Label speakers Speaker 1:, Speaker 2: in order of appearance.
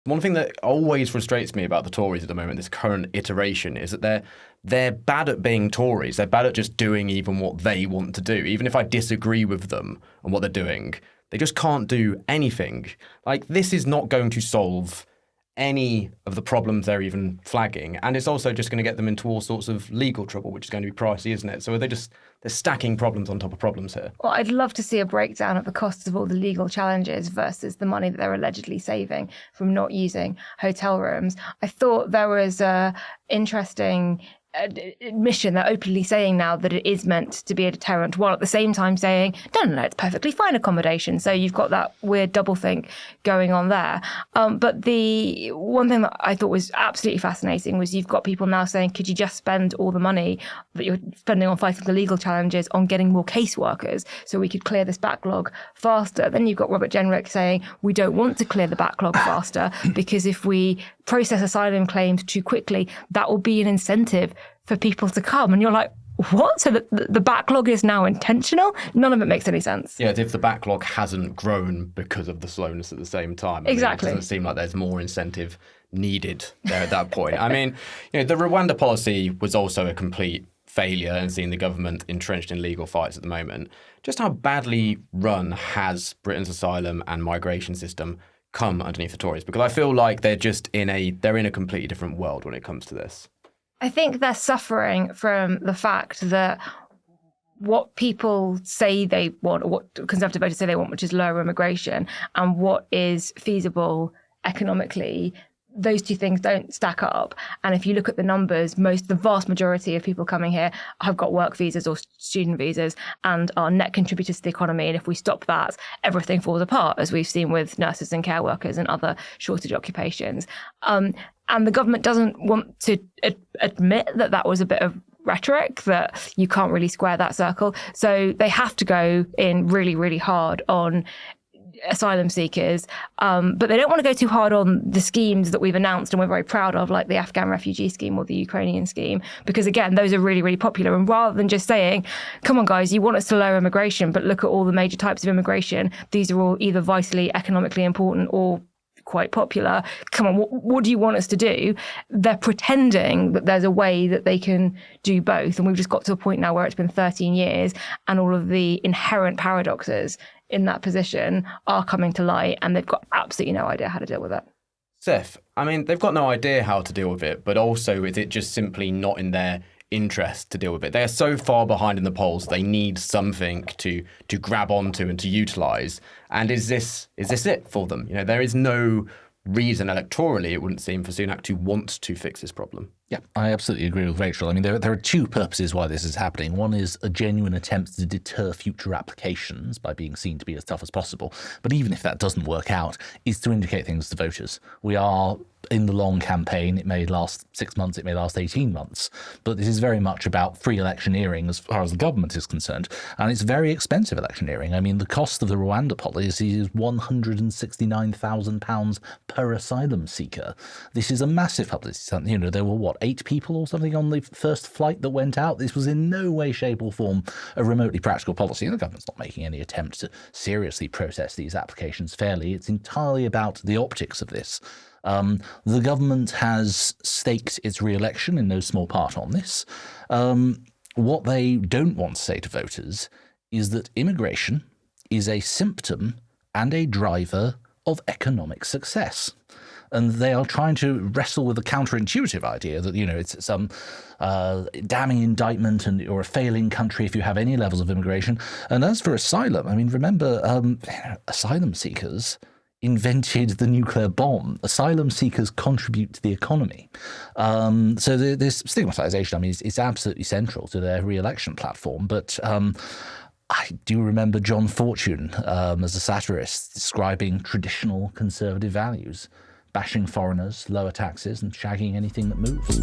Speaker 1: one thing that always frustrates me about the Tories at the moment, this current iteration, is that they're bad at being Tories. They're bad at just doing even what they want to do. Even if I disagree with them on what they're doing, they just can't do anything. Like, this is not going to solve any of the problems they're even flagging. And it's also just going to get them into all sorts of legal trouble, which is going to be pricey, isn't it? So they're stacking problems on top of problems here.
Speaker 2: Well, I'd love to see a breakdown of the costs of all the legal challenges versus the money that they're allegedly saving from not using hotel rooms. I thought there was a interesting admission. They're openly saying now that it is meant to be a deterrent, while at the same time saying, no, it's perfectly fine accommodation. So you've got that weird doublethink going on there. But the one thing that I thought was absolutely fascinating was you've got people now saying, could you just spend all the money that you're spending on fighting the legal challenges on getting more caseworkers so we could clear this backlog faster? Then you've got Robert Jenrick saying, we don't want to clear the backlog faster because if we process asylum claims too quickly, that will be an incentive for people to come. And you're like, what? So the backlog is now intentional? None of it makes any sense.
Speaker 1: Yeah, if the backlog hasn't grown because of the slowness at the same time.
Speaker 2: Exactly.
Speaker 1: It doesn't seem like there's more incentive needed there at that point. I mean, the Rwanda policy was also a complete failure and seeing the government entrenched in legal fights at the moment. Just how badly run has Britain's asylum and migration system come underneath the Tories? Because I feel like they're in a completely different world when it comes to this.
Speaker 2: I think they're suffering from the fact that what people say they want, or what Conservative voters say they want, which is lower immigration, and what is feasible economically, those two things don't stack up. And if you look at the numbers, the vast majority of people coming here have got work visas or student visas and are net contributors to the economy. And if we stop that, everything falls apart, as we've seen with nurses and care workers and other shortage occupations. And the government doesn't want to admit that that was a bit of rhetoric, that you can't really square that circle. So they have to go in really, really hard on asylum seekers, but they don't want to go too hard on the schemes that we've announced and we're very proud of, like the Afghan refugee scheme or the Ukrainian scheme, because again, those are really, really popular. And rather than just saying, come on guys, you want us to lower immigration, but look at all the major types of immigration, these are all either vitally economically important or quite popular. Come on, what do you want us to do? They're pretending that there's a way that they can do both. And we've just got to a point now where it's been 13 years and all of the inherent paradoxes in that position are coming to light, and they've got absolutely no idea how to deal with it.
Speaker 1: Seth, I mean, they've got no idea how to deal with it, but also is it just simply not in their interest to deal with it? They are so far behind in the polls, they need something to grab onto and to utilise. And is this it for them? There is no reason electorally, it wouldn't seem, for Sunak to want to fix this problem.
Speaker 3: Yeah, I absolutely agree with Rachel. I mean, there are two purposes why this is happening. One is a genuine attempt to deter future applications by being seen to be as tough as possible. But even if that doesn't work out, is to indicate things to voters. We are in the long campaign. It may last 6 months, it may last 18 months. But this is very much about free electioneering as far as the government is concerned. And it's very expensive electioneering. I mean, the cost of the Rwanda policy is £169,000 per asylum seeker. This is a massive publicity stunt. There were, 8 people or something on the first flight that went out? This was in no way, shape or form a remotely practical policy. And the government's not making any attempt to seriously process these applications fairly. It's entirely about the optics of this. The government has staked its re-election in no small part on this. What they don't want to say to voters is that immigration is a symptom and a driver of economic success. And they are trying to wrestle with the counterintuitive idea that, it's some damning indictment and you're a failing country if you have any levels of immigration. And as for asylum, I mean, remember, asylum seekers invented the nuclear bomb. Asylum seekers contribute to the economy. So this stigmatization, I mean, it's absolutely central to their re-election platform. But I do remember John Fortune as a satirist describing traditional conservative values, bashing foreigners, lower taxes, and shagging anything that moves.